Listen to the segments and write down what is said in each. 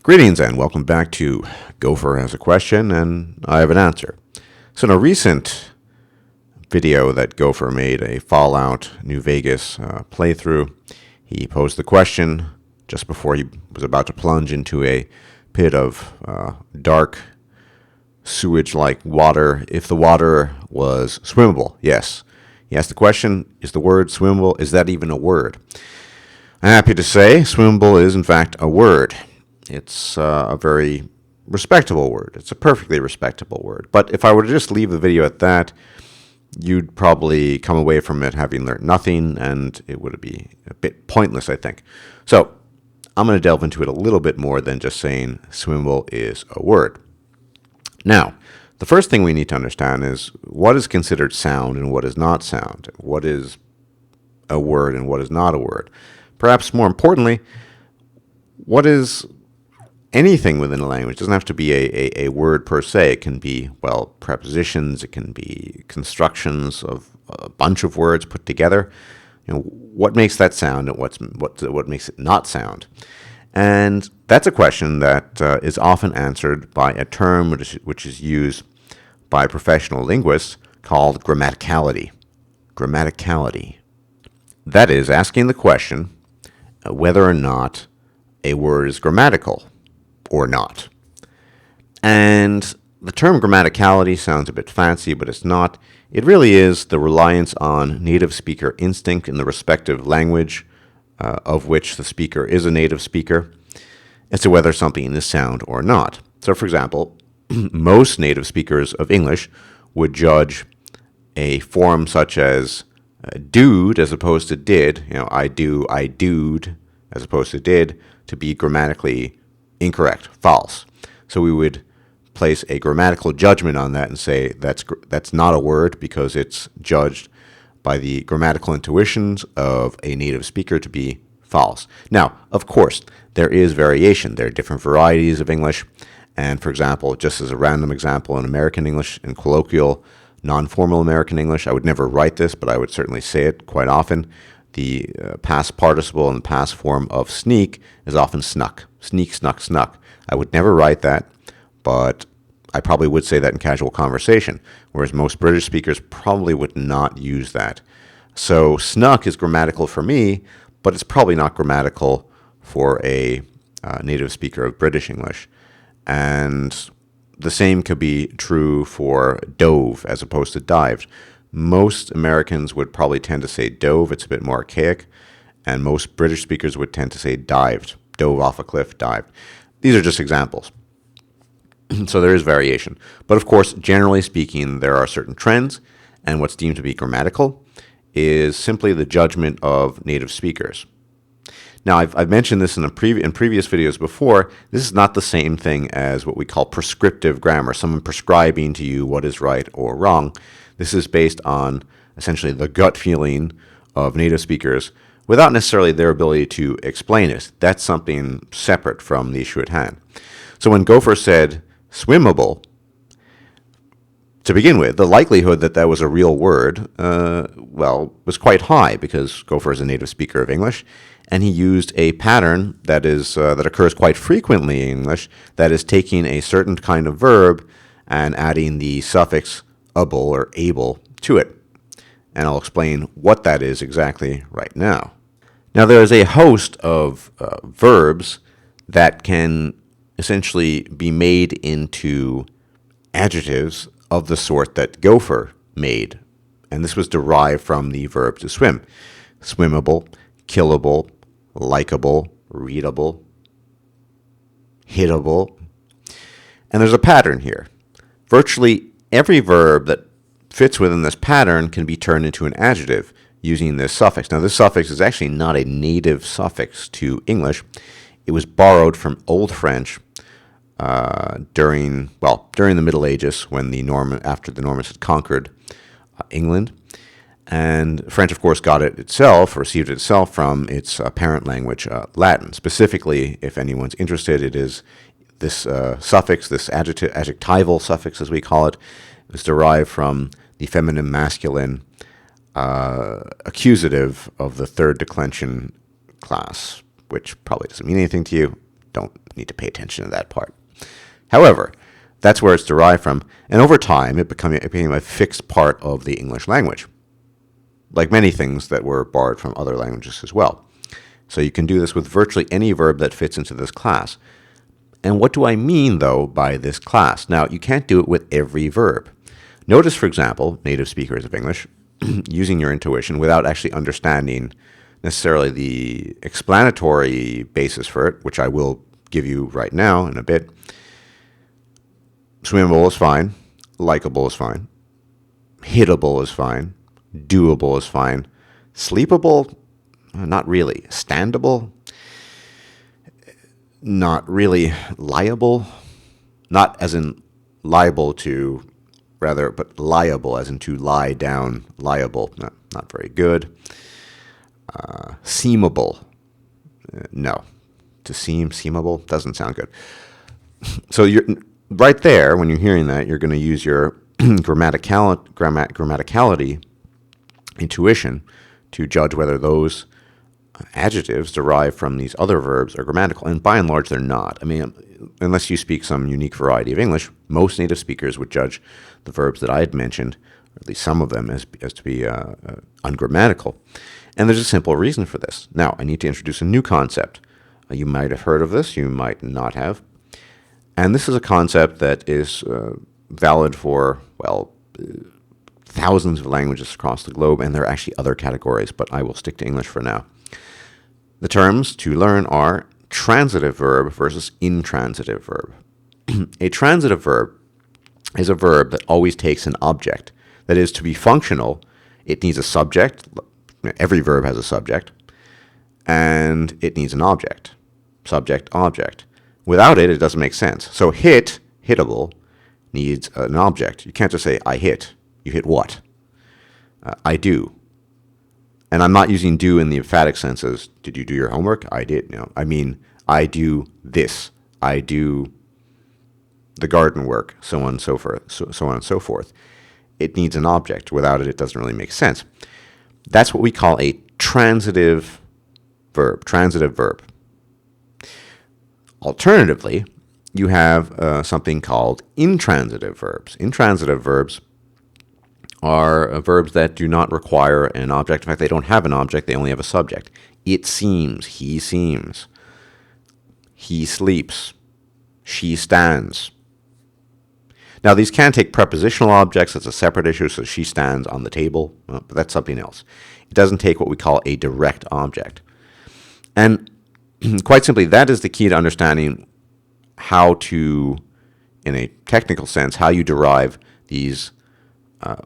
Greetings and welcome back to Gopher has a question and I have an answer. So in a recent video that Gopher made, a Fallout New Vegas playthrough, he posed the question just before he was about to plunge into a pit of dark sewage-like water if the water was swimmable. Yes. He asked the question, is the word swimmable, is that even a word? I'm happy to say swimmable is in fact a word. It's a very respectable word. It's a perfectly respectable word. But if I were to just leave the video at that, you'd probably come away from it having learned nothing, and it would be a bit pointless, I think. So I'm going to delve into it a little bit more than just saying swimmable is a word. Now, the first thing we need to understand is what is considered sound and what is not sound. What is a word and what is not a word. Perhaps more importantly, what is anything within a language? It doesn't have to be a word per se. It can be, well, prepositions. It can be constructions of a bunch of words put together. You know, what makes that sound and what makes it not sound? And that's a question that is often answered by a term which is used by professional linguists called grammaticality. Grammaticality. That is asking the question whether or not a word is grammatical or not. And the term grammaticality sounds a bit fancy, but it's not. It really is the reliance on native speaker instinct in the respective language of which the speaker is a native speaker as to whether something is sound or not. So, for example, most native speakers of English would judge a form such as dude as opposed to did, I do, I dude, as opposed to did, to be grammatically incorrect, false. So we would place a grammatical judgment on that and say that's not a word because it's judged by the grammatical intuitions of a native speaker to be false. Now, of course, there is variation. There are different varieties of English. And for example, just as a random example, in American English, in colloquial, non-formal American English, I would never write this, but I would certainly say it quite often. The past participle and the past form of sneak is often snuck. Sneak, snuck, snuck. I would never write that, but I probably would say that in casual conversation, whereas most British speakers probably would not use that. So snuck is grammatical for me, but it's probably not grammatical for a native speaker of British English. And the same could be true for dove as opposed to dived. Most Americans would probably tend to say dove. It's a bit more archaic. And most British speakers would tend to say dived. Dove off a cliff, dived. These are just examples. So there is variation. But of course, generally speaking, there are certain trends. And what's deemed to be grammatical is simply the judgment of native speakers. Now, I've mentioned this in previous videos before. This is not the same thing as what we call prescriptive grammar, someone prescribing to you what is right or wrong. This is based on essentially the gut feeling of native speakers without necessarily their ability to explain it. That's something separate from the issue at hand. So when Gopher said swimmable, to begin with, the likelihood that that was a real word, was quite high because Gopher is a native speaker of English, and he used a pattern that occurs quite frequently in English, that is taking a certain kind of verb and adding the suffix able or able to it. And I'll explain what that is exactly right now. Now, there is a host of verbs that can essentially be made into adjectives of the sort that Gopher made. And this was derived from the verb to swim. Swimmable, killable, likable, readable, hittable. And there's a pattern here. Virtually every verb that fits within this pattern can be turned into an adjective using this suffix. Now, this suffix is actually not a native suffix to English. It was borrowed from Old French during the Middle Ages when after the Normans had conquered England. And French, of course, received it itself from its parent language, Latin. Specifically, if anyone's interested, it is this suffix, this adjectival suffix, as we call it, is derived from the feminine masculine accusative of the third declension class, which probably doesn't mean anything to you. Don't need to pay attention to that part. However, that's where it's derived from, and over time it became a fixed part of the English language, like many things that were borrowed from other languages as well. So you can do this with virtually any verb that fits into this class. And what do I mean, though, by this class? Now, you can't do it with every verb. Notice, for example, native speakers of English, using your intuition without actually understanding necessarily the explanatory basis for it, which I will give you right now in a bit. Swimmable is fine. Likeable is fine. Hittable is fine. Doable is fine. Sleepable, not really. Standable, not really. Liable, not as in liable to, rather, but liable as in to lie down. Liable, not very good. Seemable, no. To seemable doesn't sound good. So you're right there, when you're hearing that, you're going to use your grammaticality intuition to judge whether those adjectives derived from these other verbs are grammatical. And by and large, they're not. I mean, unless you speak some unique variety of English, most native speakers would judge the verbs that I had mentioned, or at least some of them, as to be ungrammatical. And there's a simple reason for this. Now, I need to introduce a new concept. You might have heard of this, you might not have. And this is a concept that is valid for, well, thousands of languages across the globe, and there are actually other categories, but I will stick to English for now. The terms to learn are transitive verb versus intransitive verb. A transitive verb is a verb that always takes an object. That is, to be functional, it needs a subject. Every verb has a subject. And it needs an object. Subject, object. Without it, it doesn't make sense. So hittable, needs an object. You can't just say, I hit. You hit what? I do. And I'm not using do in the emphatic sense as, did you do your homework? I did. No, I mean, I do this. I do the garden work, so on and so forth. So on and so forth. It needs an object. Without it, it doesn't really make sense. That's what we call a transitive verb. Transitive verb. Alternatively, you have something called intransitive verbs. Intransitive verbs are verbs that do not require an object. In fact, they don't have an object. They only have a subject. It seems. He seems. He sleeps. She stands. Now, these can take prepositional objects. That's a separate issue. So she stands on the table. But that's something else. It doesn't take what we call a direct object. And quite simply, that is the key to understanding how to, in a technical sense, how you derive these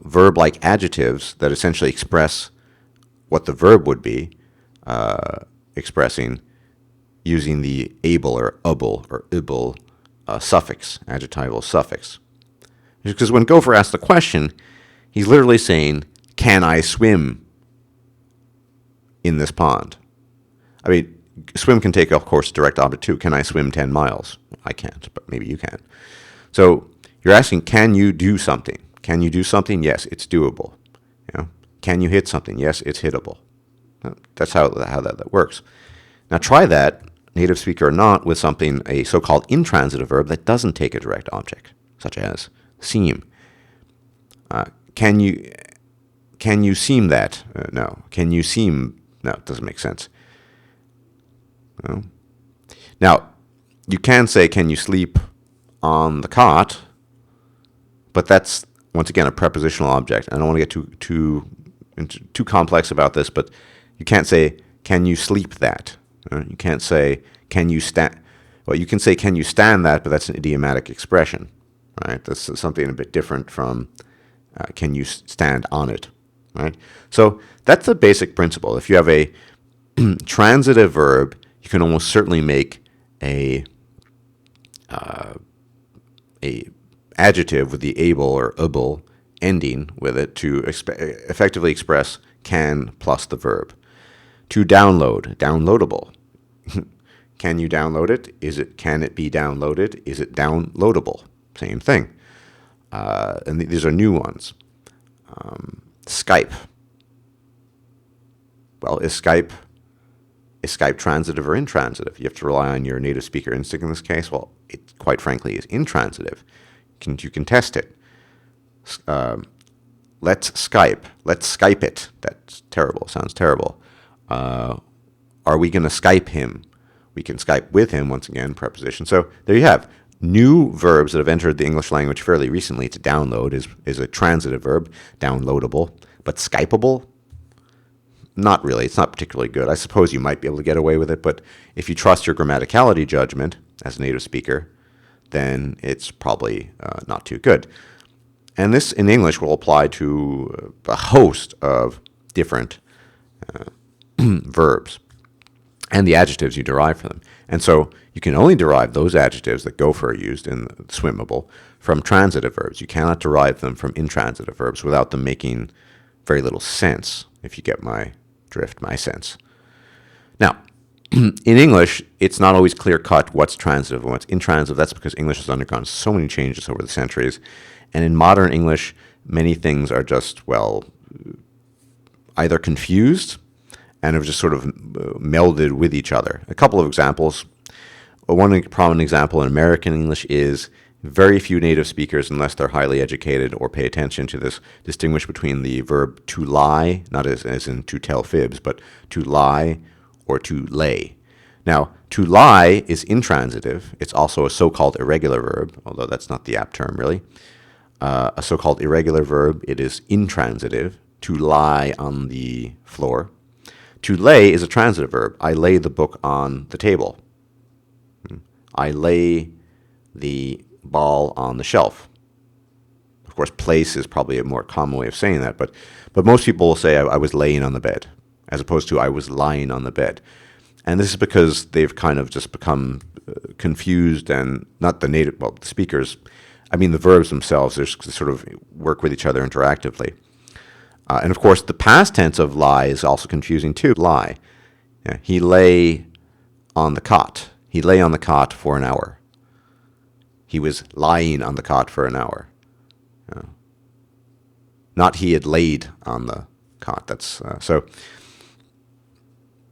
verb-like adjectives that essentially express what the verb would be expressing using the able or able or ible suffix, adjectival suffix. Because when Gopher asks the question, he's literally saying, can I swim in this pond? I mean, swim can take, of course, direct object too. Can I swim 10 miles? I can't, but maybe you can. So you're asking, can you do something? Can you do something? Yes, it's doable. You know? Can you hit something? Yes, it's hittable. That's how that works. Now try that, native speaker or not, with something, a so-called intransitive verb that doesn't take a direct object, such as seem. Can you seem that? No. Can you seem? No, it doesn't make sense. No. Now, you can say, can you sleep on the cot? But that's, once again, a prepositional object. I don't want to get too complex about this, but you can't say, can you sleep that? You can't say, can you stand? Well, you can say, can you stand that? But that's an idiomatic expression, right? That's something a bit different from, can you stand on it, right? So that's the basic principle. If you have a transitive verb, you can almost certainly make a adjective with the able or able ending with it to effectively express can plus the verb. To download, downloadable. Can you download it? Can it be downloaded? Is it downloadable? Same thing. And these are new ones. Skype. Well, is Skype Is Skype transitive or intransitive? You have to rely on your native speaker instinct in this case. Well, it quite frankly is intransitive. You can test it. Let's Skype. Let's Skype it. That's terrible. Sounds terrible. Are we going to Skype him? We can Skype with him, once again, preposition. So there you have new verbs that have entered the English language fairly recently. To download is a transitive verb, downloadable. But Skypeable? Not really. It's not particularly good. I suppose you might be able to get away with it, but if you trust your grammaticality judgment as a native speaker, then it's probably not too good. And this, in English, will apply to a host of different verbs and the adjectives you derive from them. And so you can only derive those adjectives that Gopher used in Swimmable from transitive verbs. You cannot derive them from intransitive verbs without them making very little sense, if you get my drift, my sense. Now, in English, it's not always clear-cut what's transitive and what's intransitive. That's because English has undergone so many changes over the centuries. And in modern English, many things are just, well, either confused and have just sort of melded with each other. A couple of examples. One prominent example in American English is very few native speakers, unless they're highly educated or pay attention to this, distinguish between the verb to lie, not as in to tell fibs, but to lie or to lay. Now, to lie is intransitive. It's also a so-called irregular verb, although that's not the apt term, really. A so-called irregular verb, it is intransitive, to lie on the floor. To lay is a transitive verb. I lay the book on the table. I lay the ball on the shelf. Of course, place is probably a more common way of saying that, but most people will say I was laying on the bed, as opposed to I was lying on the bed. And this is because they've kind of just become confused, and not the native, well, the speakers, I mean the verbs themselves, they sort of work with each other interactively. And of course, the past tense of lie is also confusing too. Lie. Yeah, he lay on the cot. He lay on the cot for an hour. He was lying on the cot for an hour. Not he had laid on the cot. That's so.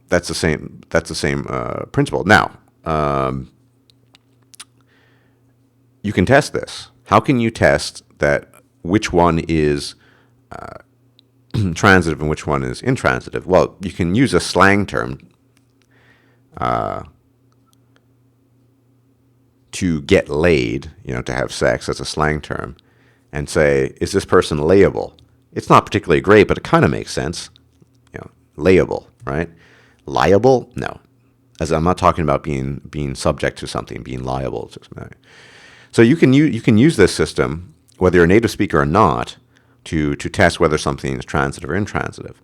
That's the same. That's the same principle. Now, you can test this. How can you test that which one is transitive and which one is intransitive? Well, you can use a slang term to get laid, to have sex. That's a slang term. And say, is this person layable? It's not particularly great, but it kind of makes sense. Layable, right? Liable? No. As I'm not talking about being subject to something, being liable to something. So you can use this system, whether you're a native speaker or not, to test whether something is transitive or intransitive.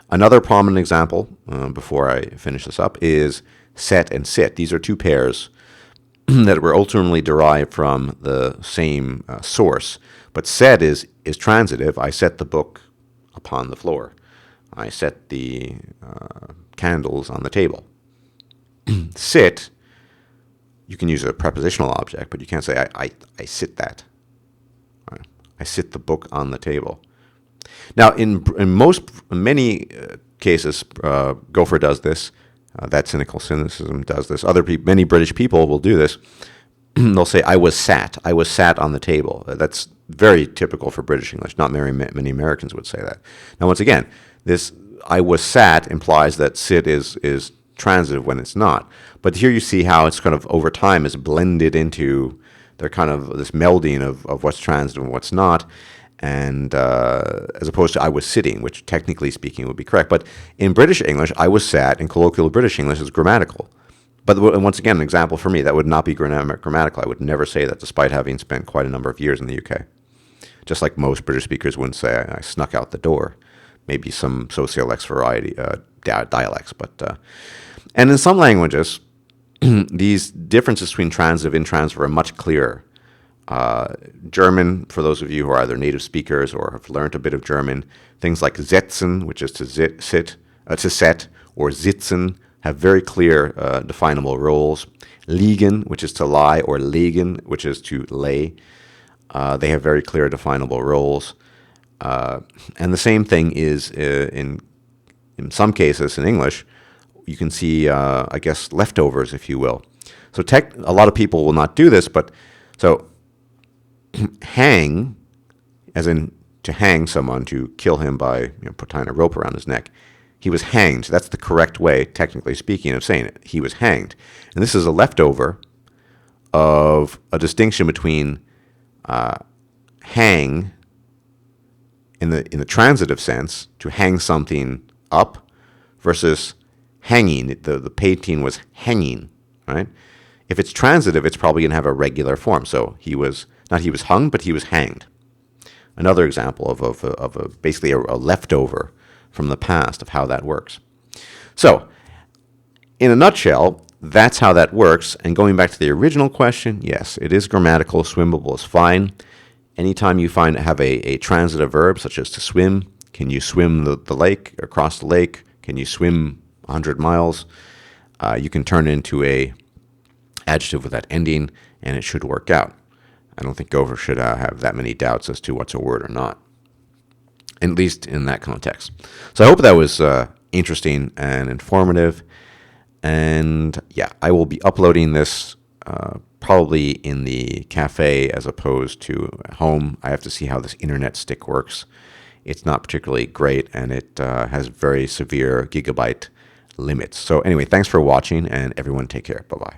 Another prominent example, before I finish this up, is set and sit. These are two pairs that were ultimately derived from the same source. But set is transitive. I set the book upon the floor. I set the candles on the table. Sit, you can use a prepositional object, but you can't say, I sit that. Right? I sit the book on the table. Now, in many cases, Gopher does this. That cynical cynicism does this. Many British people will do this. They'll say, I was sat on the table. That's very typical for British English. Not many Americans would say that. Now, once again, this I was sat implies that sit is transitive when it's not. But here you see how it's kind of over time is blended into, they're kind of this melding of what's transitive and what's not. And as opposed to I was sitting, which technically speaking would be correct. But in British English, I was sat, in colloquial British English, is grammatical. But once again, an example for me, that would not be grammatical. I would never say that, despite having spent quite a number of years in the UK. Just like most British speakers wouldn't say I snuck out the door. Maybe some sociolex variety dialects. But and in some languages, these differences between transitive and intransitive are much clearer. German, for those of you who are either native speakers or have learned a bit of German, things like setzen, which is to set, or sitzen, have very clear definable roles. Liegen, which is to lie, or legen, which is to lay, they have very clear definable roles. And the same thing is in some cases in English. you can see, I guess, leftovers, if you will. So a lot of people will not do this, but so hang, as in to hang someone, to kill him by tying a rope around his neck. He was hanged. That's the correct way, technically speaking, of saying it. He was hanged. And this is a leftover of a distinction between hang in the transitive sense, to hang something up, versus hanging. The painting was hanging, right? If it's transitive, it's probably going to have a regular form. So he was hung, but he was hanged. Another example of basically a leftover from the past of how that works. So, in a nutshell, that's how that works. And going back to the original question, yes, it is grammatical. Swimmable is fine. Anytime you have a transitive verb, such as to swim, can you swim the lake, across the lake? Can you swim 100 miles? You can turn it into a adjective with that ending, and it should work out. I don't think Gopher should have that many doubts as to what's a word or not, at least in that context. So I hope that was interesting and informative. And yeah, I will be uploading this probably in the cafe as opposed to home. I have to see how this internet stick works. It's not particularly great, and it has very severe gigabyte limits. So anyway, thanks for watching, and everyone take care. Bye-bye.